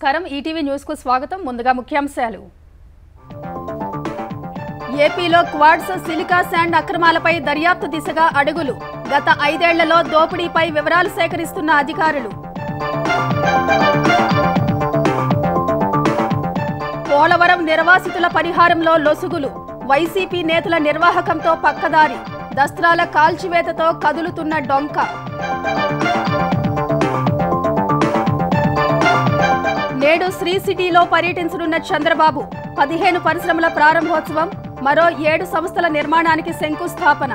నమస్కారం ETV news కు స్వాగతం ముందుగా ముఖ్యాంశాలు ఏపీలో క్వాడ్స్ సిలికా శాండ్ అక్రమాలపై దర్యాప్తు దిశగా అడుగులు గత 5 ఏళ్లలో దోపిడీపై వివరాలు సేకరిస్తున్న అధికారులు పోలవరం నిర్వాసితుల పరిహారంలో లొసుగులు వైసీపీ నేతల నిర్వాహకంతో పక్కదారి దస్త్రాల కాల్చివేతతో కదులుతున్న డొంక నేడు శ్రీ సిటీలో పర్యటించనున్న చంద్రబాబు 15 పరిశ్రమల ప్రారంభోత్సవం మరో 7 సంస్థల నిర్మాణానికి శంకుస్థాపన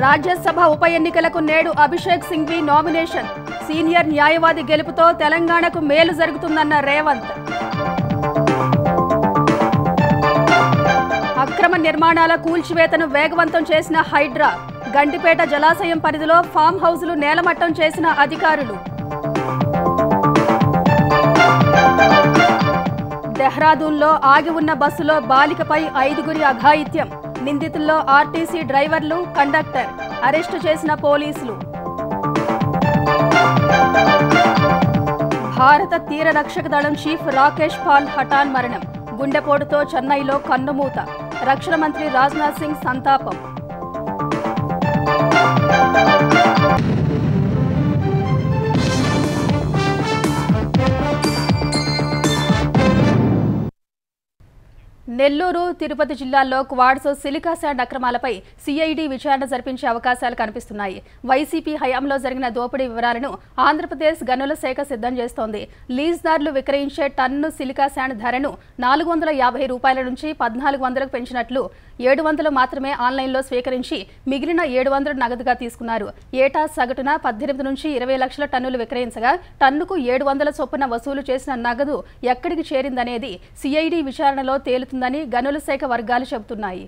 రాజ్యసభ ఉప ఎన్నికలకు నేడు అభిషేక్ సింఘ్వి నామినేషన్ సీనియర్ న్యాయవాది గెలుపుతో తెలంగాణకు మేలు జరుగుతుందన్న రేవంత్ అక్రమ నిర్మాణాల కూల్చివేతను వేగవంతం చేసిన హైడ్రా గండిపేట జలాశయం పరిధిలో ఫామ్ హౌజులు నేలమట్టం చేసిన అధికారులు దెహ్రాదూన్లో ఆగి ఉన్న బస్సులో బాలికపై 5గురి అఘాయిత్యం నిందితుల్లో ఆర్టీసీ డ్రైవర్లు కండక్టర్ అరెస్టు చేసిన పోలీసులు భారత తీర రక్షక దళం చీఫ్ రాకేష్ పాల్ హఠాన్ మరణం గుండెపోటుతో చెన్నైలో కన్నుమూత రక్షణ మంత్రి రాజ్నాథ్ సింగ్ సంతాపం నెల్లూరు తిరుపతి జిల్లాల్లో క్వాడ్స్ సిలికా శాండ్ అక్రమాలపై సిఐడి విచారణ జరిపించే అవకాశాలు కనిపిస్తున్నాయి వైసీపీ హయాంలో జరిగిన దోపిడీ వివరాలను ఆంధ్రప్రదేశ్ గనుల శాఖ సిద్ధం చేస్తోంది లీజ్దారులు విక్రయించే టన్ను సిలికా శాండ్ ధరను 450 రూపాయల నుంచి 1400కు పెంచినట్లు 700 మాత్రమే ఆన్లైన్లో స్వీకరించి మిగిలిన 700 నగదుగా తీసుకున్నారు ఏటా సగటున 18 నుంచి 20 లక్షల టన్నులు విక్రయించగా టన్నుకు 700 చొప్పున వసూలు చేసిన నగదు ఎక్కడికి చేరిందనేది సిఐడి విచారణలో తేలుతుందని గనుల శాఖ వర్గాలు చెబుతున్నాయి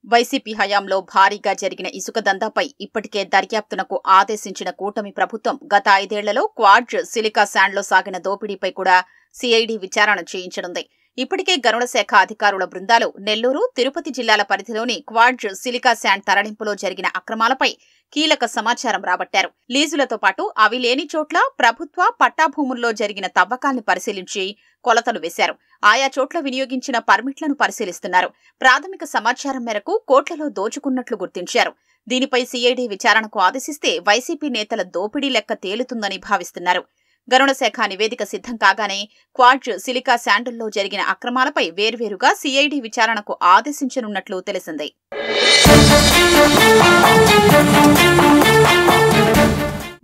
వైసీపీ హయాంలో భారీగా జరిగిన ఇసుక దందాపై ఇప్పటికే దర్యాప్తునకు ఆదేశించిన కూటమి ప్రభుత్వం గత 5 ఏళ్లలో క్వాడ్స్ సిలికా శాండ్లో సాగిన దోపిడీపై కూడా సిఐడి విచారణ చేయించనుంది ఇప్పటికే గనుల శాఖ అధికారుల బృందాలు నెల్లూరు తిరుపతి జిల్లాల పరిధిలోని క్వాడ్స్ సిలికా శాండ్ తరలింపులో జరిగిన అక్రమాలపై కీలక సమాచారం రాబట్టారు లీజులతో పాటు అవి లేని చోట్ల ప్రభుత్వ పట్టాభూముల్లో జరిగిన తవ్వకాల్ని పరిశీలించి కొలతలు వేశారు ఆయా చోట్ల వినియోగించిన పర్మిట్లను పరిశీలిస్తున్నారు ప్రాథమిక సమాచారం మేరకు కోట్లలో దోచుకున్నట్లు గుర్తించారు దీనిపై సిఐడి విచారణకు ఆదేశిస్తే వైసీపీ నేతల దోపిడీ లెక్క తేలుతుందని భావిస్తున్నారు గనుల శాఖ నివేదిక సిద్ధం కాగానే క్వాడ్స్ సిలికా శాండుల్లో జరిగిన అక్రమాలపై వేర్వేరుగా సిఐడి విచారణకు ఆదేశించనున్నట్లు తెలిసింది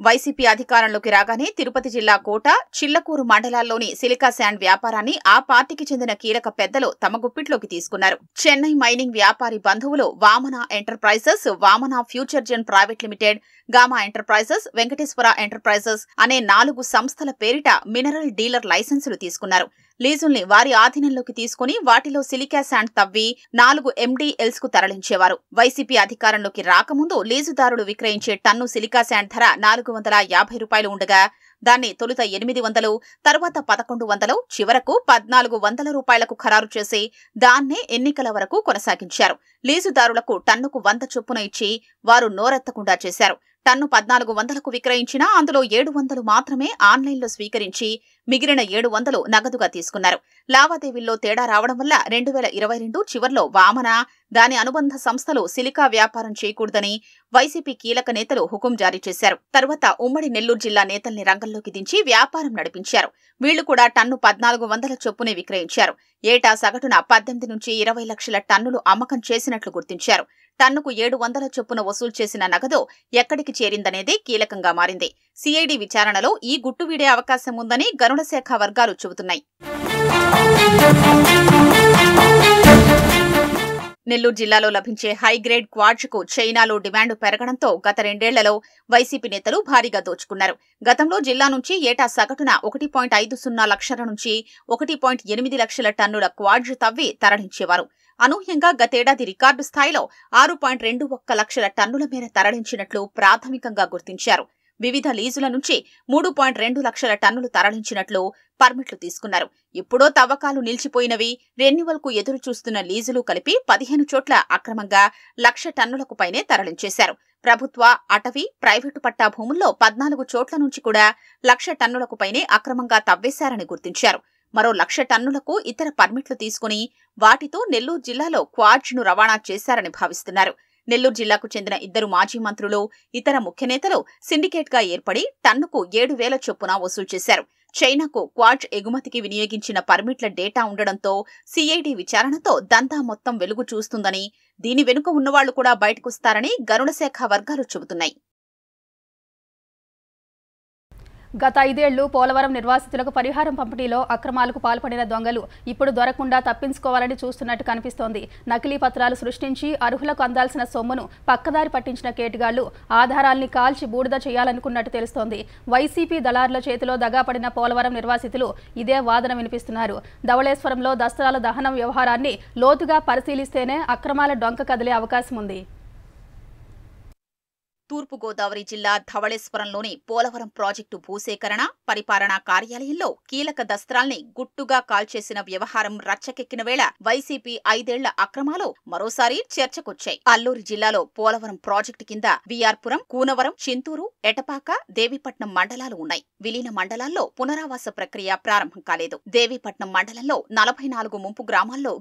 వైసీపీ అధికారంలోకి రాగానే తిరుపతి జిల్లా కోట చిల్లకూరు మండలాల్లోని సిలికా శాండ్ వ్యాపారాన్ని ఆ పార్టీకి చెందిన కీలక పెద్దలు తమ గుప్పిట్లోకి తీసుకున్నారు చెన్నై మైనింగ్ వ్యాపారి బంధువులు Vamana enterprises Vamana future gen private limited Gama enterprises Venkateswara enterprises అనే 4 సంస్థల పేరిట మినరల్ డీలర్ లైసెన్సులు తీసుకున్నారు లీజుల్ని వారి ఆధీనంలోకి తీసుకుని వాటిలో సిలికా శాండ్ తవ్వి 4 ఎండీఎల్స్ కు తరలించేవారు వైసీపీ అధికారంలోకి రాకముందు లీజుదారులు విక్రయించే టన్ను సిలికా శాండ్ ధర 450 రూపాయలు ఉండగా దాన్ని తొలుత 800 తరువాత 1100 చివరకు 1400 రూపాయలకు ఖరారు చేసి దాన్నే ఎన్నికల వరకు కొనసాగించారు లీజుదారులకు టన్నుకు 100 చొప్పున ఇచ్చి వారు నోరెత్తకుండా చేశారు టన్ను 1400కు విక్రయించినా అందులో 700 మాత్రమే ఆన్లైన్లో స్వీకరించి మిగిలిన 700 నగదుగా తీసుకున్నారు లావాదేవీల్లో తేడా రావడం వల్ల 2022 చివర్లో వామన దాని అనుబంధ సంస్థలు సిలికా వ్యాపారం చేయకూడదని వైసీపీ కీలక నేతలు హుకుం జారీ చేశారు తర్వాత ఉమ్మడి నెల్లూరు జిల్లా నేతల్ని రంగంలోకి దించి వ్యాపారం నడిపించారు వీళ్లు కూడా టన్ను 1400 చొప్పునే విక్రయించారు ఏటా సగటున 18 నుంచి 20 లక్షల టన్నులు అమ్మకం చేసినట్లు గుర్తించారు టన్నుకు 700 చొప్పున వసూలు చేసిన నగదు ఎక్కడికి చేరిందనేది కీలకంగా మారింది సిఐడి విచారణలో ఈ గుట్టు వీడే అవకాశం ఉందని గనుల శాఖ వర్గాలు చెబుతున్నాయి నెల్లూరు జిల్లాలో లభించే హైగ్రేడ్ క్వాడ్స్ కు చైనాలో డిమాండ్ పెరగడంతో గత 2 ఏళ్లలో వైసీపీ నేతలు భారీగా దోచుకున్నారు గతంలో జిల్లా నుంచి ఏటా సగటున 1.50 లక్షల నుంచి 1.8 లక్షల టన్నుల క్వాడ్స్ తవ్వి తరలించేవారు అనూహ్యంగా గతేడాది రికార్డు స్థాయిలో 6.21 లక్షల టన్నుల మేర తరలించినట్లు ప్రాథమికంగా గుర్తించారు వివిధ లీజుల నుంచి 3.2 లక్షల టన్నులు తరలించినట్లు పర్మిట్లు తీసుకున్నారు. ఎప్పుడో తవ్వకాలు నిలిచిపోయినవి, రెన్యువల్కు ఎదురు చూస్తున్న లీజులు కలిపి 15 చోట్ల అక్రమంగా 1,00,000 టన్నులకు పైనే తరలించేశారు. ప్రభుత్వ, అటవీ, ప్రైవేటు పట్టా భూముల్లో 14 చోట్ల నుంచి కూడా 1,00,000 టన్నులకు పైనే అక్రమంగా తవ్వేశారని గుర్తించారు. మరో 1,00,000 టన్నులకు ఇతర పర్మిట్లు తీసుకుని వాటితో నెల్లూరు జిల్లాలో క్వాడ్జ్ను రవాణా చేశారని భావిస్తున్నారు. నెల్లూరు జిల్లాకు చెందిన 2 మాజీ మంత్రులు, ఇతర ముఖ్య నేతలు సిండికేట్గా ఏర్పడి టన్నుకు 7,000 చొప్పున వసూలు చేశారు. చైనాకు క్వాడ్జ్ ఎగుమతికి వినియోగించిన పర్మిట్ల డేటా ఉండడంతో సిఐడి విచారణతో దందా మొత్తం వెలుగు చూస్తుందని, దీని వెనుక ఉన్నవాళ్లు కూడా బయటకొస్తారని గనుల శాఖ వర్గాలు చెబుతున్నాయి. గత 5 ఏళ్లు పోలవరం నిర్వాసితులకు పరిహారం పంపిణీలో అక్రమాలకు పాల్పడిన దొంగలు ఇప్పుడు దొరకకుండా తప్పించుకోవాలని చూస్తున్నట్టు కనిపిస్తోంది. నకిలీ పత్రాలు సృష్టించి అర్హులకు అందాల్సిన సొమ్మును పక్కదారి పట్టించిన కేటుగాళ్లు ఆధారాల్ని కాల్చి బూడిద చేయాలనుకున్నట్టు తెలుస్తోంది. వైసీపీ దళారుల చేతిలో దగాపడిన పోలవరం నిర్వాసితులు ఇదే వాదన వినిపిస్తున్నారు. ధవళేశ్వరంలో దస్త్రాల దహనం వ్యవహారాన్ని లోతుగా పరిశీలిస్తేనే అక్రమాల డొంక కదిలే అవకాశం ఉంది. తూర్పుగోదావరి జిల్లా ధవళేశ్వరంలోని పోలవరం ప్రాజెక్టు భూసేకరణ, పరిపాలనా కార్యాలయంలో కీలక దస్త్రాల్ని గుట్టుగా కాల్చేసిన వ్యవహారం రచ్చకెక్కిన వేళ వైసీపీ 5 ఏళ్ల అక్రమాలు మరోసారి చర్చకొచ్చాయి. అల్లూరు జిల్లాలో పోలవరం ప్రాజెక్టు కింద విఆర్పురం, కూనవరం, చింతూరు, ఎటపాక, దేవీపట్నం మండలాలు ఉన్నాయి. విలీన మండలాల్లో పునరావాస ప్రక్రియ ప్రారంభం కాలేదు. దేవీపట్నం మండలంలో 44 ముంపు గ్రామాల్లో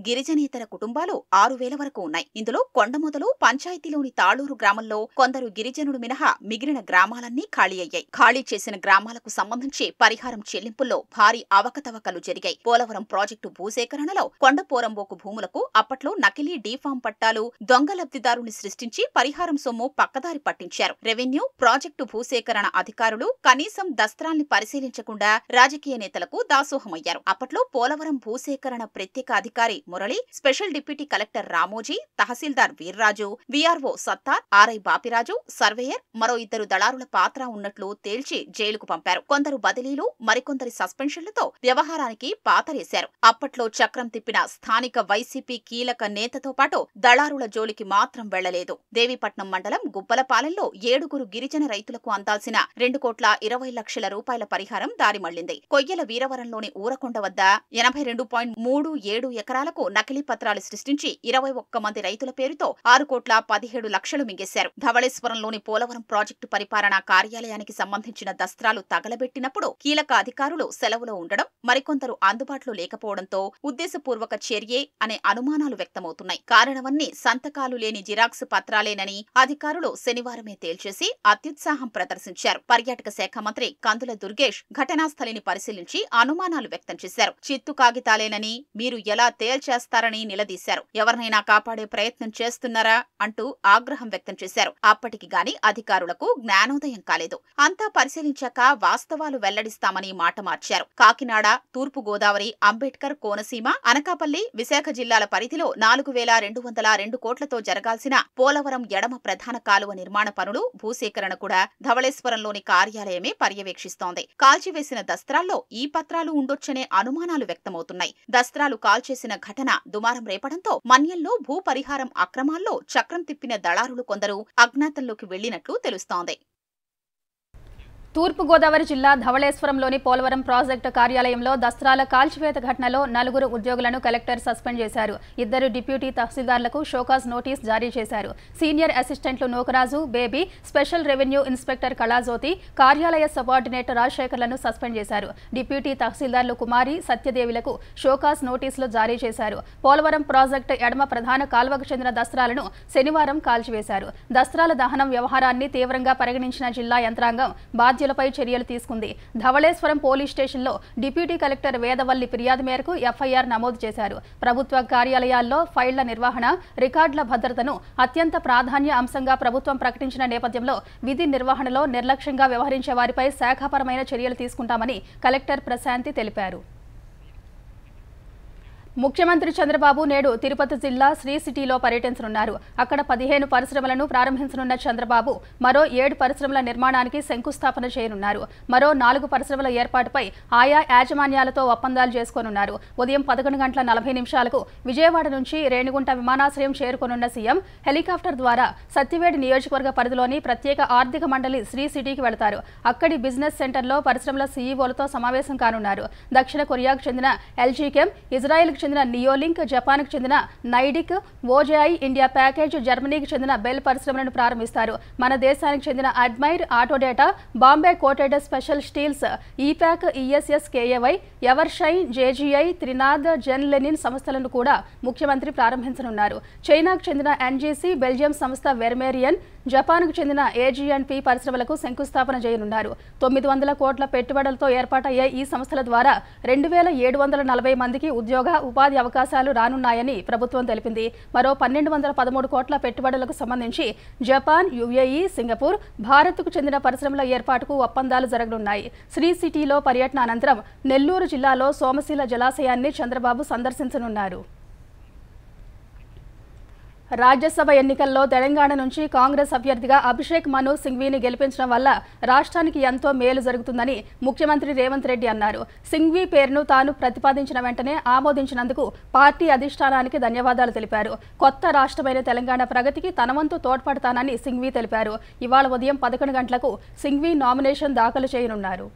గిరిజనేతర కుటుంబాలు 6,000 వరకు ఉన్నాయి. ఇందులో కొండమొదలు పంచాయతీలోని తాళూరు గ్రామంలో కొందరు గిరిజనుడు మినహా మిగిలిన గ్రామాలన్నీ ఖాళీ అయ్యాయి. ఖాళీ చేసిన గ్రామాలకు సంబంధించి పరిహారం చెల్లింపుల్లో భారీ అవకతవకలు జరిగాయి. పోలవరం ప్రాజెక్టు భూసేకరణలో కొండపోరంబోకు భూములకు అప్పట్లో నకిలీ డీఫామ్ పట్టాలు, దొంగ లబ్ధిదారుని సృష్టించి పరిహారం సొమ్ము పక్కదారి పట్టించారు. రెవెన్యూ, ప్రాజెక్టు భూసేకరణ అధికారులు కనీసం దస్త్రాల్ని పరిశీలించకుండా రాజకీయ నేతలకు దాసోహమయ్యారు. అప్పట్లో పోలవరం భూసేకరణ ప్రత్యేక అధికారి Murali, special deputy collector Ramoji, tahsildar Veerraju, VRO Sattar, RI Bapiraju, surveyor, మరో 2 దళారుల పాత్ర ఉన్నట్లు తేల్చి జైలుకు పంపారు. కొందరు బదిలీలు, మరికొందరి సస్పెన్షన్లతో వ్యవహారానికి పాతరేశారు. అప్పట్లో చక్రం తిప్పిన స్థానిక వైసీపీ కీలక నేతతో పాటు దళారుల జోలికి మాత్రం వెళ్లలేదు. దేవీపట్నం మండలం గుబ్బలపాలెంలో 7 గిరిజన రైతులకు అందాల్సిన 2,20,00,000 రూపాయల పరిహారం దారిమళ్లింది. కొయ్యల వీరవరంలోని ఊరకొండ వద్ద 82.37 ఎకరాలకు నకిలీ పత్రాలు సృష్టించి 21 మంది రైతుల పేరుతో 6,17,00,000 మింగేశారు. ధవళేశ్వరంలోని పోలవరం ప్రాజెక్టు పరిపాలనా కార్యాలయానికి సంబంధించిన దస్త్రాలు తగలబెట్టినప్పుడు కీలక అధికారులు సెలవులో ఉండడం, మరికొందరు అందుబాటులో లేకపోవడంతో ఉద్దేశపూర్వక చర్యే అనే అనుమానాలు వ్యక్తమవుతున్నాయి. కారణమన్నీ సంతకాలు లేని జిరాక్స్ పత్రాలేనని అధికారులు శనివారమే తేల్చేసి అత్యుత్సాహం ప్రదర్శించారు. పర్యాటక శాఖ మంత్రి కందుల దుర్గేష్ ఘటనాస్థలిని పరిశీలించి అనుమానాలు వ్యక్తం చేశారు. చిత్తు కాగితాలేనని మీరు ఎలా తేల్చేస్తారని నిలదీశారు. ఎవరినైనా కాపాడే ప్రయత్నం చేస్తున్నారా అంటూ ఆగ్రహం వ్యక్తం చేశారు. అప్పటికి గాని అధికారులకు జ్ఞానోదయం కాలేదు. అంతా పరిశీలించాక వాస్తవాలు వెల్లడిస్తామని మాట మార్చారు. కాకినాడ, తూర్పు గోదావరి, అంబేద్కర్, కోనసీమ, అనకాపల్లి, విశాఖ జిల్లాల పరిధిలో 4,202 కోట్లతో జరగాల్సిన పోలవరం ఎడమ ప్రధాన కాలువ నిర్మాణ పనులు, భూసేకరణ కూడా ధవళేశ్వరంలోని కార్యాలయమే పర్యవేక్షిస్తోంది. కాల్చివేసిన దస్త్రాల్లో ఈ పత్రాలు ఉండొచ్చనే అనుమానాలు వ్యక్తమవుతున్నాయి. దస్త్రాలు కాల్చేసిన ఘటన దుమారం రేపడంతో మన్యంలో భూ పరిహారం అక్రమాల్లో చక్రం తిప్పిన దళారులు కొందరు అజ్ఞాతంలోకి వెళ్లినట్లు తెలుస్తోంది. తూర్పుగోదావరి జిల్లా ధవళేశ్వరంలోని పోలవరం ప్రాజెక్టు కార్యాలయంలో దస్త్రాల కాల్చివేత ఘటనలో 4 ఉద్యోగులను కలెక్టర్ సస్పెండ్ చేశారు. 2 డిప్యూటీ తహసీల్దార్లకు షోకాజ్ నోటీస్ జారీ చేశారు. సీనియర్ అసిస్టెంట్లు Nookaraju, baby, special revenue inspector Kalajyothi, కార్యాలయ సబార్డినేట్ రాజశేఖర్లను సస్పెండ్ చేశారు. డిప్యూటీ తహసీల్దార్లు కుమారి, సత్యదేవిలకు షోకాజ్ నోటీసులు జారీ చేశారు. పోలవరం ప్రాజెక్టు ఎడమ ప్రధాన కాల్వకు చెందిన దస్త్రాలను శనివారం కాల్చివేశారు. దస్త్రాల దహనం వ్యవహారాన్ని తీవ్రంగా పరిగణించిన జిల్లా యంత్రాంగం బాధ్యులపై చర్యలు తీసుకుంది. ధవళేశ్వరం పోలీస్ స్టేషన్లో డిప్యూటీ కలెక్టర్ వేదవల్లి ఫిర్యాదు మేరకు ఎఫ్ఐఆర్ నమోదు చేశారు. ప్రభుత్వ కార్యాలయాల్లో ఫైళ్ల నిర్వహణ, రికార్డుల భద్రతను అత్యంత ప్రాధాన్య అంశంగా ప్రభుత్వం ప్రకటించిన నేపథ్యంలో విధి నిర్వహణలో నిర్లక్ష్యంగా వ్యవహరించే వారిపై శాఖాపరమైన చర్యలు తీసుకుంటామని కలెక్టర్ ప్రశాంతి తెలిపారు. ముఖ్యమంత్రి చంద్రబాబు నేడు తిరుపతి జిల్లా శ్రీ సిటీలో పర్యటించనున్నారు. అక్కడ 15 పరిశ్రమలను ప్రారంభించనున్న చంద్రబాబు మరో 7 పరిశ్రమల నిర్మాణానికి శంకుస్థాపన చేయనున్నారు. మరో 4 పరిశ్రమల ఏర్పాటుపై ఆయా యాజమాన్యాలతో ఒప్పందాలు చేసుకోనున్నారు. ఉదయం 11 గంటల 40 నిమిషాలకు విజయవాడ నుంచి రేణిగుంట విమానాశ్రయం చేరుకోనున్న సీఎం హెలికాప్టర్ ద్వారా సత్యవేడి నియోజకవర్గ పరిధిలోని ప్రత్యేక ఆర్థిక మండలి శ్రీ సిటీకి వెళతారు. అక్కడి బిజినెస్ సెంటర్లో పరిశ్రమల సీఈఓలతో సమావేశం కానున్నారు. దక్షిణ కొరియాకు చెందిన ఎల్జీ కెమ్, ఇజ్రాయెల్కు చెందిన నియోలింక్, జపాన్కు చెందిన నైడిక్, ఓజేఐ, ఇండియా ప్యాకేజ్, జర్మనీకి చెందిన బెల్ పరిశ్రమలను ప్రారంభిస్తారు. మన దేశానికి చెందిన Admire, Autodata, Bombay coated special steels, Epack, ESS, KAY, Evershine, JGI, Trinath, Zen Lenin సంస్థలను కూడా ముఖ్యమంత్రి ప్రారంభించనున్నారు. చైనాకు చెందిన ఎన్జీసీ, బెల్జియం సంస్థ వెర్మేరియన్, జపాన్కు చెందిన ఏజీఎన్పీ పరిశ్రమలకు శంకుస్థాపన చేయనున్నారు. 900 కోట్ల పెట్టుబడులతో ఏర్పాటయ్యే ఈ సంస్థల ద్వారా 2740 మందికి ఉపాధి అవకాశాలు రానున్నాయని ప్రభుత్వం తెలిపింది. మరో 1213 కోట్ల పెట్టుబడులకు సంబంధించి జపాన్, యుఏఈ, సింగపూర్, భారత్కు చెందిన పరిశ్రమల ఏర్పాటుకు ఒప్పందాలు జరగనున్నాయి. శ్రీ సిటీలో పర్యటన అనంతరం నెల్లూరు జిల్లాలో సోమశీల జలాశయాన్ని చంద్రబాబు సందర్శించనున్నారు. రాజ్యసభ ఎన్నికల్లో తెలంగాణ నుంచి కాంగ్రెస్ అభ్యర్థిగా అభిషేక్ మను సింఘ్వీని గెలిపించడం వల్ల రాష్ట్రానికి ఎంతో మేలు జరుగుతుందని ముఖ్యమంత్రి రేవంత్ రెడ్డి అన్నారు. సింఘ్వీ పేరును తాను ప్రతిపాదించిన వెంటనే ఆమోదించినందుకు పార్టీ అధిష్టానానికి ధన్యవాదాలు తెలిపారు. కొత్త రాష్ట్రమైన తెలంగాణ ప్రగతికి తన వంతు తోడ్పడతానని సింఘ్వీ తెలిపారు. ఇవాళ ఉదయం 11 గంటలకు సింఘ్వీ నామినేషన్ దాఖలు చేయనున్నారు.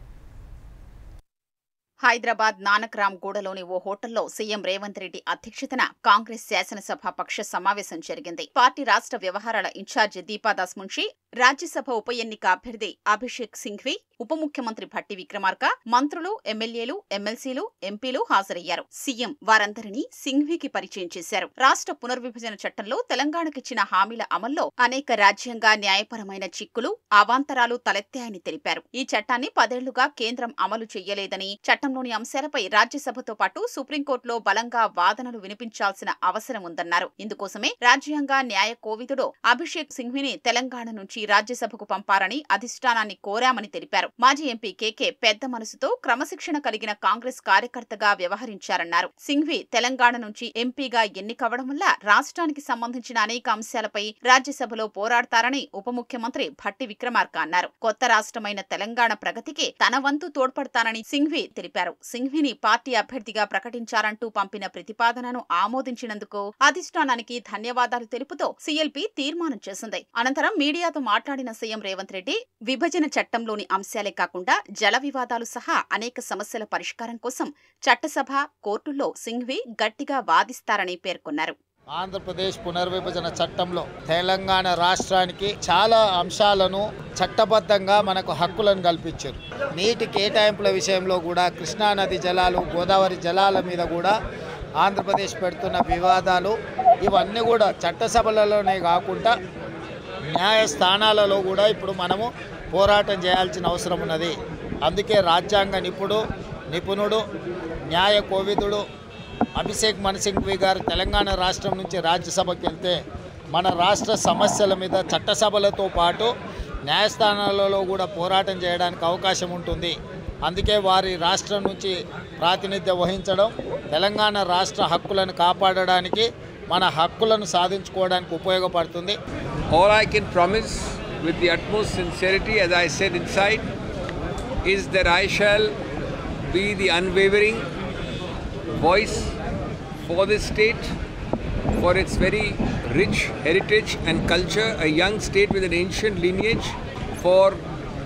హైదరాబాద్ నానక్రామ్ గూడలోని ఓ హోటల్లో సీఎం రేవంత్ రెడ్డి అధ్యక్షతన కాంగ్రెస్ శాసనసభ పక్ష సమావేశం జరిగింది. పార్టీ రాష్ట్ర వ్యవహారాల ఇన్ఛార్జి దీపాదాస్ మున్షి, రాజ్యసభ ఉప ఎన్నిక అభ్యర్థి అభిషేక్ సింఘ్వీ, ఉప ముఖ్యమంత్రి భట్టి విక్రమార్క, మంత్రులు, ఎమ్మెల్యేలు, ఎమ్మెల్సీలు, ఎంపీలు హాజరయ్యారు. సీఎం వారందరినీ సింఘ్వీకి పరిచయం చేశారు. రాష్ట్ర పునర్విభజన చట్టంలో తెలంగాణకిచ్చిన హామీల అమల్లో అనేక రాజ్యాంగ, న్యాయపరమైన చిక్కులు, అవాంతరాలు తలెత్తాయని తెలిపారు. ఈ చట్టాన్ని 10 ఏళ్లుగా కేంద్రం అమలు చేయలేదని, చట్టంలోని అంశాలపై రాజ్యసభతో పాటు సుప్రీంకోర్టులో బలంగా వాదనలు వినిపించాల్సిన అవసరం ఉందన్నారు. ఇందుకోసమే రాజ్యాంగ న్యాయ కోవిదుడు అభిషేక్ సింఘ్వీని తెలంగాణ నుంచి రాజ్యసభకు పంపారని అధిష్టానాన్ని కోరామని తెలిపారు. మాజీ ఎంపీ కేకే పెద్ద మనసుతో క్రమశిక్షణ కలిగిన కాంగ్రెస్ కార్యకర్తగా వ్యవహరించారన్నారు. సింఘ్వీ తెలంగాణ నుంచి ఎంపీగా ఎన్నికవడం వల్ల రాష్ట్రానికి సంబంధించిన అనేక అంశాలపై రాజ్యసభలో పోరాడతారని ఉప ముఖ్యమంత్రి భట్టి విక్రమార్క అన్నారు. కొత్త రాష్ట్రమైన తెలంగాణ ప్రగతికి తన వంతు తోడ్పడతానని సింఘ్వీ తెలిపారు. సింఘ్వీని పార్టీ అభ్యర్థిగా ప్రకటించారంటూ పంపిన ప్రతిపాదనను ఆమోదించినందుకు అధిష్టానానికి ధన్యవాదాలు తెలుపుతూ సీఎల్పీ తీర్మానం చేసింది. అనంతరం మీడియాతో మాట్లాడిన సీఎం రేవంత్ రెడ్డి, విభజన చట్టంలోని అంశాలే కాకుండా జల వివాదాలు సహా అనేక సమస్యల పరిష్కారం కోసం చట్టసభ, కోర్టుల్లో సింఘ్వీ గట్టిగా వాదిస్తారని పేర్కొన్నారు. ఆంధ్రప్రదేశ్ పునర్విభజన చట్టంలో తెలంగాణ రాష్ట్రానికి చాలా అంశాలను చట్టబద్ధంగా మనకు హక్కులను కల్పించారు. నీటి కేటాయింపుల విషయంలో కూడా కృష్ణానది జలాలు, గోదావరి జలాల మీద కూడా ఆంధ్రప్రదేశ్ పెడుతున్న వివాదాలు ఇవన్నీ కూడా చట్టసభలలోనే కాకుండా న్యాయస్థానాలలో కూడా ఇప్పుడు మనము పోరాటం చేయాల్సిన అవసరం ఉన్నది. అందుకే రాజ్యాంగ నిపుణుడు, న్యాయ కోవిదుడు అభిషేక్ మను సింఘ్వీ గారు తెలంగాణ రాష్ట్రం నుంచి రాజ్యసభకి వెళ్తే మన రాష్ట్ర సమస్యల మీద చట్టసభలతో పాటు న్యాయస్థానాలలో కూడా పోరాటం చేయడానికి అవకాశం ఉంటుంది. అందుకే వారి రాష్ట్రం నుంచి ప్రాతినిధ్యం వహించడం తెలంగాణ రాష్ట్ర హక్కులను కాపాడడానికి, మన హక్కులను సాధించుకోవడానికి ఉపయోగపడుతుంది. All I can promise with the utmost sincerity, as I said inside, is that I shall be the unwavering voice for this state, for its very rich heritage and culture, a young state with an ancient lineage, for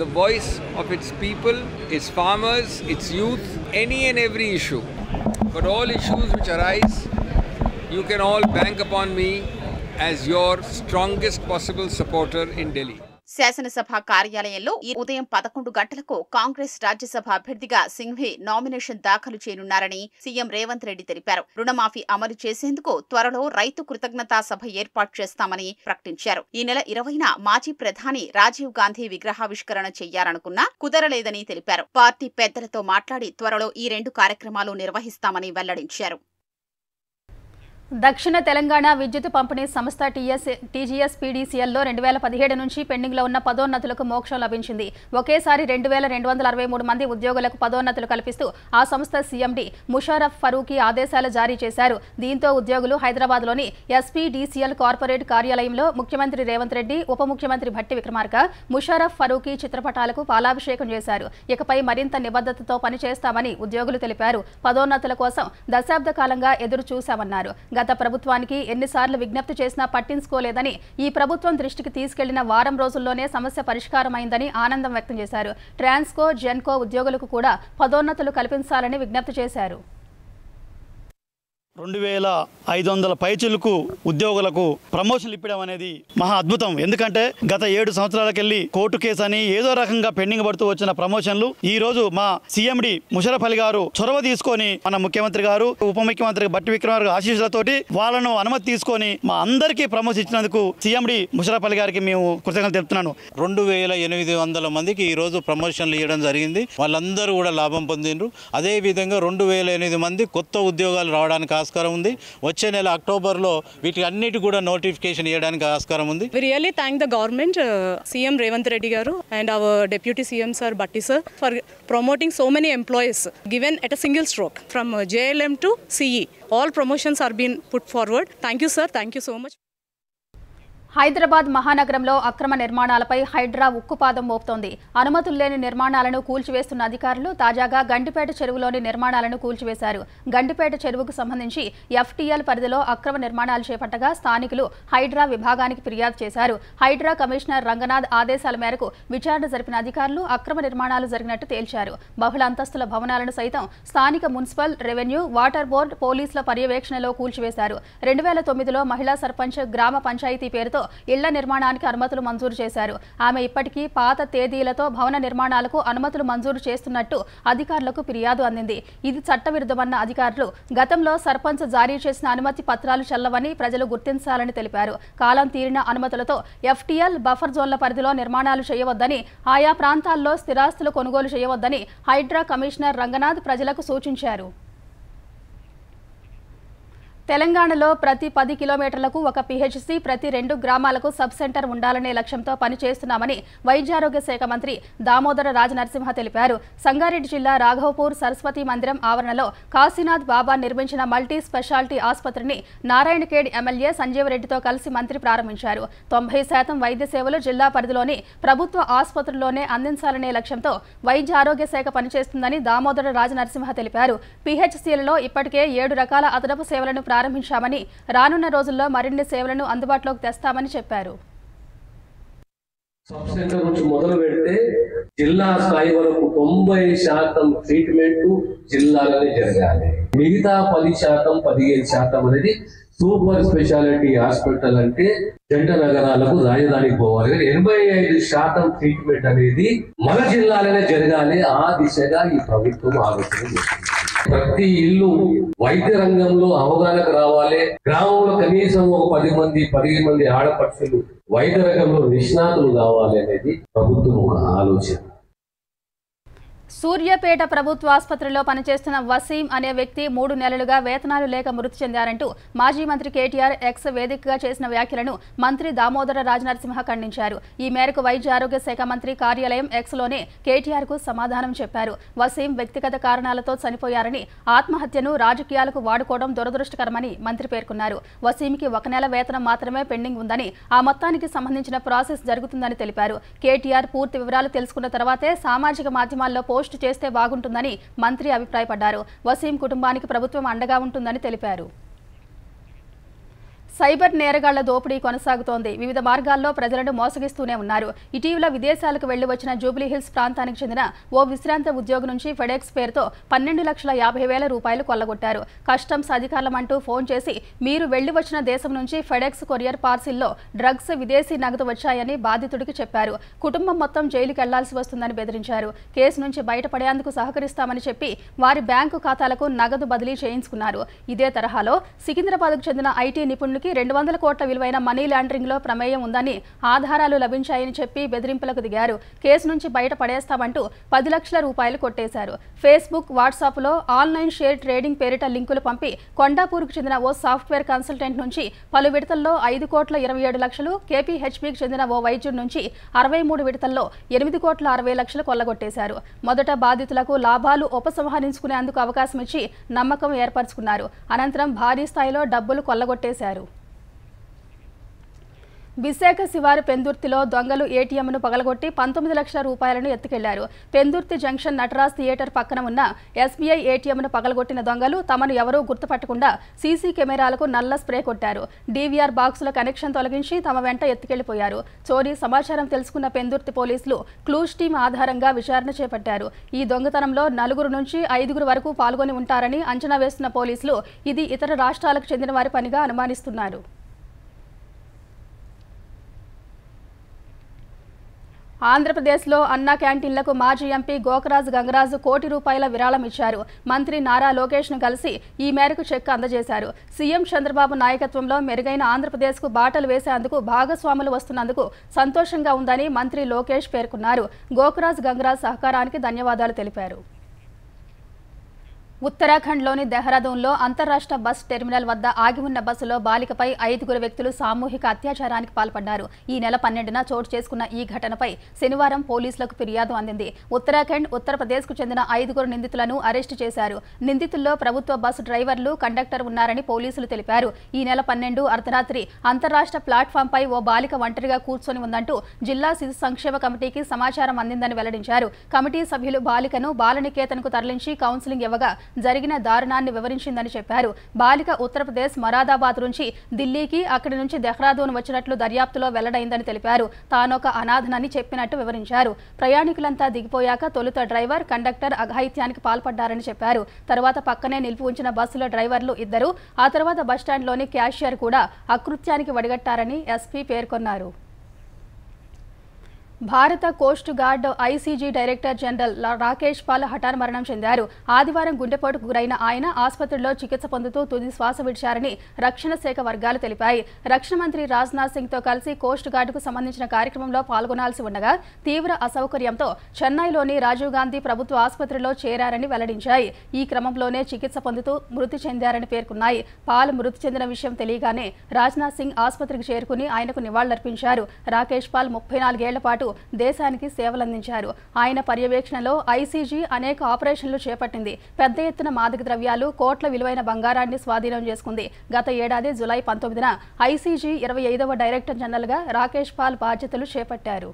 the voice of its people, its farmers, its youth, any and every issue. But all issues which arise, you can all bank upon me as your strongest possible supporter in Delhi. శాసనసభ కార్యాలయంలో ఈ ఉదయం 11 గంటలకు కాంగ్రెస్ రాజ్యసభ అభ్యర్థిగా Singhvi nomination దాఖలు చేయనున్నారని CM Revanth Reddy తెలిపారు. రుణమాఫీ అమలు చేసేందుకు త్వరలో రైతు కృతజ్ఞతా సభ ఏర్పాటు చేస్తామని ప్రకటించారు. ఈ నెల 20న మాజీ ప్రధాని రాజీవ్ గాంధీ విగ్రహావిష్కరణ చేయాలనుకున్నా కుదరలేదని తెలిపారు. పార్టీ పెద్దలతో మాట్లాడి త్వరలో ఈ 2 కార్యక్రమాలు నిర్వహిస్తామని వెల్లడించారు. దక్షిణ తెలంగాణ విద్యుత్ పంపిణీ సంస్థ TGS-PDCLలో 2017 నుంచి పెండింగ్లో ఉన్న పదోన్నతులకు మోక్షం లభించింది. ఒకేసారి 2263 మంది ఉద్యోగులకు పదోన్నతులు కల్పిస్తూ ఆ సంస్థ CMD ముషారఫ్ ఫరూకీ ఆదేశాలు జారీ చేశారు. దీంతో ఉద్యోగులు హైదరాబాద్లోని SPDCL కార్పొరేట్ కార్యాలయంలో ముఖ్యమంత్రి రేవంత్ రెడ్డి, ఉప ముఖ్యమంత్రి భట్టి విక్రమార్క, ముషారఫ్ ఫరూకీ చిత్రపటాలకు పాలాభిషేకం చేశారు. ఇకపై మరింత నిబద్ధతతో పనిచేస్తామని ఉద్యోగులు తెలిపారు. పదోన్నతుల కోసం దశాబ్ద కాలంగా ఎదురు చూశామన్నారు. గత ప్రభుత్వానికి ఎన్నిసార్లు విజ్ఞప్తి చేసినా పట్టించుకోలేదని, ఈ ప్రభుత్వం దృష్టికి తీసుకెళ్లిన వారం రోజుల్లోనే సమస్య పరిష్కారమైందని ఆనందం వ్యక్తం చేశారు. ట్రాన్స్కో, జెన్కో ఉద్యోగులకు కూడా పదోన్నతులు కల్పించాలని విజ్ఞప్తి చేశారు. 2500 పైచిలకు ఉద్యోగులకు ప్రమోషన్లు ఇప్పడం అనేది మహా అద్భుతం. ఎందుకంటే గత 7 సంవత్సరాలకెళ్ళి కోర్టు కేసు అని ఏదో రకంగా పెండింగ్ పడుతూ వచ్చిన ప్రమోషన్లు ఈ రోజు మా CMD ముషరఫ్ అలీ గారు చొరవ తీసుకొని, మన ముఖ్యమంత్రి గారు, ఉప ముఖ్యమంత్రి భట్టి విక్రమార్క ఆశీస్సులతోటి వాళ్ళను అనుమతి తీసుకొని మా అందరికీ ప్రమోషన్ ఇచ్చినందుకు CMD ముషరఫ్ అలీ గారికి మేము కృతజ్ఞతలు తెలుపుతున్నాను. 2800 మందికి ఈ రోజు ప్రమోషన్లు ఇవ్వడం జరిగింది. వాళ్ళందరూ కూడా లాభం పొందిండ్రు. అదే విధంగా 2008 మంది కొత్త ఉద్యోగాలు రావడానికి ఆస్కారం ఉంది. వచ్చే నెల అక్టోబర్లో వీటి అన్నిటి కూడా నోటిఫికేషన్ ఇవ్వడానికి ఆస్కారం ఉంది. We really thank the government, CM Revanth Reddy garu and our deputy CM sir Batti sir for promoting so many employees given at a single stroke from JLM to CE. All promotions are being put forward. Thank you sir, thank you so much. Hyderabad మహానగరంలో అక్రమ నిర్మాణాలపై హైడ్రా ఉక్కుపాదం మోపుతోంది. అనుమతులు లేని నిర్మాణాలను కూల్చివేస్తున్న అధికారులు తాజాగా గండిపేట చెరువులోని నిర్మాణాలను కూల్చివేశారు. గండిపేట చెరువుకు సంబంధించి FTL పరిధిలో అక్రమ నిర్మాణాలు చేపట్టగా స్థానికులు హైడ్రా విభాగానికి ఫిర్యాదు చేశారు. హైడ్రా కమిషనర్ రంగనాథ్ ఆదేశాల మేరకు విచారణ జరిపిన అధికారులు అక్రమ నిర్మాణాలు జరిగినట్టు తేల్చారు. బహుళ అంతస్తుల భవనాలను సైతం స్థానిక మున్సిపల్, రెవెన్యూ, వాటర్ బోర్డు, పోలీసుల పర్యవేక్షణలో కూల్చివేశారు. 2009లో మహిళా సర్పంచ్ గ్రామ పంచాయతీ పేరుతో ఇళ్ల నిర్మాణానికి అనుమతులు మంజూరు చేశారు. ఆమె ఇప్పటికీ పాత తేదీలతో భవన నిర్మాణాలకు అనుమతులు మంజూరు చేస్తున్నట్టు అధికారులకు ఫిర్యాదు అందింది. ఇది చట్టవిరుద్ధమన్న అధికారులు గతంలో సర్పంచ్ జారీ చేసిన అనుమతి పత్రాలు చెల్లవని ప్రజలు గుర్తించాలని తెలిపారు. కాలం తీరిన అనుమతులతో FTL బఫర్ జోన్ల పరిధిలో నిర్మాణాలు చేయవద్దని, ఆయా ప్రాంతాల్లో స్థిరాస్తులు కొనుగోలు చేయవద్దని హైడ్రా కమిషనర్ రంగనాథ్ ప్రజలకు సూచించారు. తెలంగాణలో ప్రతి 10 కిలోమీటర్లకు ఒక PHC, ప్రతి 2 గ్రామాలకు సబ్ సెంటర్ ఉండాలనే లక్ష్యంతో పనిచేస్తున్నామని వైద్యారోగ్య శాఖ మంత్రి దామోదర రాజనరసింహ తెలిపారు. సంగారెడ్డి జిల్లా రాఘవపూర్ సరస్వతి మందిరం ఆవరణలో కాశీనాథ్ బాబా నిర్మించిన మల్టీ స్పెషాలిటీ ఆసుపత్రిని నారాయణఖేడ్ ఎమ్మెల్యే సంజీవరెడ్డితో కలిసి మంత్రి ప్రారంభించారు. 90% వైద్య సేవలు జిల్లా పరిధిలోని ప్రభుత్వ ఆసుపత్రుల్లోనే అందించాలనే లక్ష్యంతో వైద్య ఆరోగ్య శాఖ పనిచేస్తుందని దామోదర రాజనరసింహ తెలిపారు. PHCలలో ఇప్పటికే 7 రకాల అదనపు సేవలను ప్రారంభించామని, రానున్న రోజుల్లో మరిన్ని సేవలను అందుబాటులోకి తెస్తామని చెప్పారు. సబ్ సెంటర్ నుంచి మొదలు పెడితే జిల్లా స్థాయి వరకు 90% ట్రీట్మెంట్ జిల్లాలోనే జరగాలి. మిగతా 10%, 15% అనేది సూపర్ స్పెషాలిటీ హాస్పిటల్ అంటే జంట నగరాలకు, రాజధానికి పోవాలి. 85% ట్రీట్మెంట్ అనేది మన జిల్లాలోనే జరగాలి. ఆ దిశగా ఈ ప్రభుత్వం ఆలోచన చేస్తుంది. ప్రతి ఇల్లు వైద్య రంగంలో అవగాహనకు రావాలి. గ్రామంలో కనీసం ఒక 15 మంది ఆడపడుచులు వైద్య రంగంలో నిష్ణాతులు కావాలి అనేది ప్రభుత్వం ఒక ఆలోచన. సూర్యాపేట ప్రభుత్వ ఆసుపత్రిలో పనిచేస్తున్న వసీం అనే వ్యక్తి 3 నెలలుగా వేతనాలు లేక మృతి చెందారంటూ మాజీ మంత్రి కేటీఆర్ X వేదికగా చేసిన వ్యాఖ్యలను మంత్రి దామోదర రాజనరసింహ ఖండించారు. ఈ మేరకు వైద్య ఆరోగ్య శాఖ మంత్రి కార్యాలయం Xలోనే కేటీఆర్కు సమాధానం చెప్పారు. వసీం వ్యక్తిగత కారణాలతో చనిపోయారని, ఆత్మహత్యను రాజకీయాలకు వాడుకోవడం దురదృష్టకరమని మంత్రి పేర్కొన్నారు. వసీంకి 1 నెల వేతనం మాత్రమే పెండింగ్ ఉందని, ఆ మొత్తానికి సంబంధించిన ప్రాసెస్ జరుగుతుందని తెలిపారు. కేటీఆర్ పూర్తి వివరాలు తెలుసుకున్న తర్వాతే సామాజిక మాధ్యమాల్లో పోస్ట్ చేస్తే బాగుంటుందని మంత్రి అభిప్రాయపడ్డారు. వసీం కుటుంబానికి ప్రభుత్వం అండగా ఉంటుందని తెలిపారు. సైబర్ నేరగాళ్ల దోపిడీ కొనసాగుతోంది. వివిధ మార్గాల్లో ప్రజలను మోసగిస్తూనే ఉన్నారు. ఇటీవల విదేశాలకు వెళ్లి వచ్చిన జూబ్లీహిల్స్ ప్రాంతానికి చెందిన ఓ విశ్రాంత ఉద్యోగి నుంచి ఫెడెక్స్ పేరుతో 12,50,000 రూపాయలు కొల్లగొట్టారు. కస్టమ్స్ అధికారులమంటూ ఫోన్ చేసి మీరు వెళ్లి వచ్చిన దేశం నుంచి ఫెడెక్స్ కొరియర్ పార్సిల్లో డ్రగ్స్, విదేశీ నగదు వచ్చాయని బాధితుడికి చెప్పారు. కుటుంబం మొత్తం జైలుకి వెళ్లాల్సి వస్తుందని బెదిరించారు. కేసు నుంచి బయటపడేందుకు సహకరిస్తామని చెప్పి వారి బ్యాంకు ఖాతాలకు నగదు బదిలీ చేయించుకున్నారు. ఇదే తరహాలో సికింద్రాబాద్కు చెందిన IT నిపుణులు నిందితుడికి 200 కోట్ల విలువైన మనీ లాండరింగ్లో ప్రమేయం ఉందని ఆధారాలు లభించాయని చెప్పి బెదిరింపులకు దిగారు. కేసు నుంచి బయట పడేస్తామంటూ 10 లక్షల రూపాయలు కొట్టేశారు. ఫేస్బుక్, వాట్సాప్లో ఆన్లైన్ షేర్ ట్రేడింగ్ పేరిట లింకులు పంపి కొండాపూర్కు చెందిన ఓ సాఫ్ట్వేర్ కన్సల్టెంట్ నుంచి పలు విడతల్లో 5,27 లక్షలు, కేపీహెచ్బీకి చెందిన ఓ వైద్యుడి నుంచి 63 విడతల్లో 8,60 లక్షలు కొల్లగొట్టేశారు. మొదట బాధితులకు లాభాలు ఉపసంహరించుకునేందుకు అవకాశం ఇచ్చి నమ్మకం ఏర్పరచుకున్నారు. అనంతరం భారీ స్థాయిలో డబ్బులు కొల్లగొట్టేశారు. విశాఖ శివారు పెందుర్తిలో దొంగలు ఏటీఎంను పగలగొట్టి 19 లక్షల రూపాయలను ఎత్తుకెళ్లారు. పెందుర్తి జంక్షన్ నటరాజ్ థియేటర్ పక్కన ఉన్న ఎస్బీఐ ఏటీఎంను పగలగొట్టిన దొంగలు తమను ఎవరూ గుర్తుపట్టకుండా సీసీ కెమెరాలకు నల్ల స్ప్రే కొట్టారు. డీవీఆర్ బాక్సుల కనెక్షన్ తొలగించి తమ వెంట ఎత్తుకెళ్లిపోయారు. చోరీ సమాచారం తెలుసుకున్న పెందుర్తి పోలీసులు క్లూస్ టీం ఆధారంగా విచారణ చేపట్టారు. ఈ దొంగతనంలో 4 నుంచి 5 వరకు పాల్గొని ఉంటారని అంచనా వేస్తున్న పోలీసులు ఇది ఇతర రాష్ట్రాలకు చెందిన వారి పనిగా అనుమానిస్తున్నారు. ఆంధ్రప్రదేశ్లో అన్నా క్యాంటీన్లకు మాజీ ఎంపీ గోకరాజు గంగరాజు కోటి రూపాయల విరాళం ఇచ్చారు. మంత్రి నారా లోకేష్ను కలిసి ఈ మేరకు చెక్ అందజేశారు. సీఎం చంద్రబాబు నాయకత్వంలో మెరుగైన ఆంధ్రప్రదేశ్కు బాటలు వేసేందుకు భాగస్వాములు వస్తున్నందుకు సంతోషంగా ఉందని మంత్రి లోకేష్ పేర్కొన్నారు. గోకరాజు గంగరాజు సహకారానికి ధన్యవాదాలు తెలిపారు. ఉత్తరాఖండ్లోని దెహ్రాదూన్లో అంతర్రాష్ట్ర బస్ టెర్మినల్ వద్ద ఆగి ఉన్న బస్సులో బాలికపై 5 వ్యక్తులు సామూహిక అత్యాచారానికి పాల్పడ్డారు. ఈ నెల 12న చోటు చేసుకున్న ఈ ఘటనపై శనివారం పోలీసులకు ఫిర్యాదు అందింది. ఉత్తరాఖండ్, ఉత్తరప్రదేశ్కు చెందిన 5 నిందితులను అరెస్టు చేశారు. నిందితుల్లో ప్రభుత్వ బస్సు డ్రైవర్లు, కండక్టర్ ఉన్నారని పోలీసులు తెలిపారు. ఈ నెల 12 అర్ధరాత్రి అంతర్రాష్ట్ర ప్లాట్ఫామ్పై ఓ బాలిక ఒంటరిగా కూర్చొని ఉందంటూ జిల్లా శిశు సంక్షేమ కమిటీకి సమాచారం అందిందని వెల్లడించారు. కమిటీ సభ్యులు బాలికను బాలనికేతన్కు తరలించి కౌన్సిలింగ్ ఇవ్వగా జరిగిన దారుణాన్ని వివరించిందని చెప్పారు. బాలిక ఉత్తరప్రదేశ్ మొరాదాబాద్ నుంచి ఢిల్లీకి, అక్కడి నుంచి దెహ్రాదూన్ వచ్చినట్లు దర్యాప్తులో వెల్లడైందని తెలిపారు. తానొక అనాథనని చెప్పినట్టు వివరించారు. ప్రయాణికులంతా దిగిపోయాక తొలుత డ్రైవర్, కండక్టర్ అఘాయిత్యానికి పాల్పడ్డారని చెప్పారు. తర్వాత పక్కనే నిలిపి ఉంచిన బస్సులో డ్రైవర్లు 2, ఆ తర్వాత బస్టాండ్లోని క్యాషియర్ కూడా అకృత్యానికి వడిగట్టారని ఎస్పీ పేర్కొన్నారు. భారత coast guard ICG director general Rakesh Pal హఠాన్ మరణం చెందారు. ఆదివారం గుండెపోటుకు గురైన ఆయన ఆసుపత్రిలో చికిత్స పొందుతూ తుది శ్వాస విడిచారని రక్షణ శాఖ వర్గాలు తెలిపాయి. రక్షణ మంత్రి రాజ్నాథ్ సింగ్తో కలిసి కోస్ట్ గార్డుకు సంబంధించిన కార్యక్రమంలో పాల్గొనాల్సి ఉండగా తీవ్ర అసౌకర్యంతో చెన్నైలోని రాజీవ్ గాంధీ ప్రభుత్వ ఆసుపత్రిలో చేరారని వెల్లడించాయి. ఈ క్రమంలోనే చికిత్స పొందుతూ మృతి చెందారని పేర్కొన్నాయి. పాల్ మృతి చెందిన విషయం తెలియగానే రాజ్నాథ్ సింగ్ ఆసుపత్రికి చేరుకుని ఆయనకు నివాళులర్పించారు. రాకేష్ పాల్ 34 ఏళ్ల పాటు దేశానికి సేవలందించారు. ఆయన పర్యవేక్షణలో ఐసీజీ అనేక ఆపరేషన్లు చేపట్టింది. పెద్ద ఎత్తున మాదక ద్రవ్యాలు, కోట్ల విలువైన బంగారాన్ని స్వాధీనం చేసుకుంది. గత ఏడాది జులై 19న ఐసీజీ 25వ డైరెక్టర్ జనరల్గా రాకేష్ పాల్ బాధ్యతలు చేపట్టారు.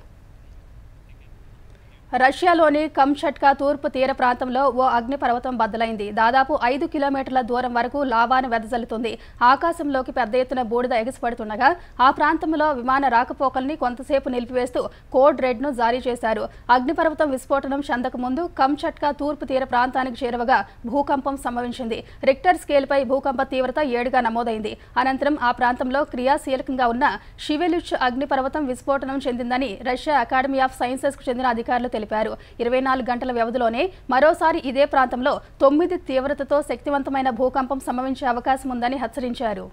రష్యాలోని కమ్చట్కా తూర్పు తీర ప్రాంతంలో ఓ అగ్నిపర్వతం బద్దలైంది. దాదాపు 5 కిలోమీటర్ల దూరం వరకు లావాను వెదజల్లుతుంది. ఆకాశంలోకి పెద్ద ఎత్తున బూడిద ఎగసిపడుతుండగా ఆ ప్రాంతంలో విమాన రాకపోకల్ని కొంతసేపు నిలిపివేస్తూ కోడ్ రెడ్ను జారీ చేశారు. అగ్నిపర్వతం విస్ఫోటనం చెందక ముందు కమ్చట్కా తూర్పు తీర ప్రాంతానికి చేరువగా భూకంపం సంభవించింది. రిక్టర్ స్కేల్పై భూకంప తీవ్రత 7గా నమోదైంది. అనంతరం ఆ ప్రాంతంలో క్రియాశీలకంగా ఉన్న షివెలుచ్ అగ్నిపర్వతం విస్ఫోటనం చెందిందని రష్యా అకాడమీ ఆఫ్ సైన్సెస్కు చెందిన అధికారులు తెలిపారు. 24 గంటల వ్యవధిలోనే మరోసారి ఇదే ప్రాంతంలో 9 తీవ్రతతో శక్తివంతమైన భూకంపం సంభవించే అవకాశం ఉందని హెచ్చరించారు.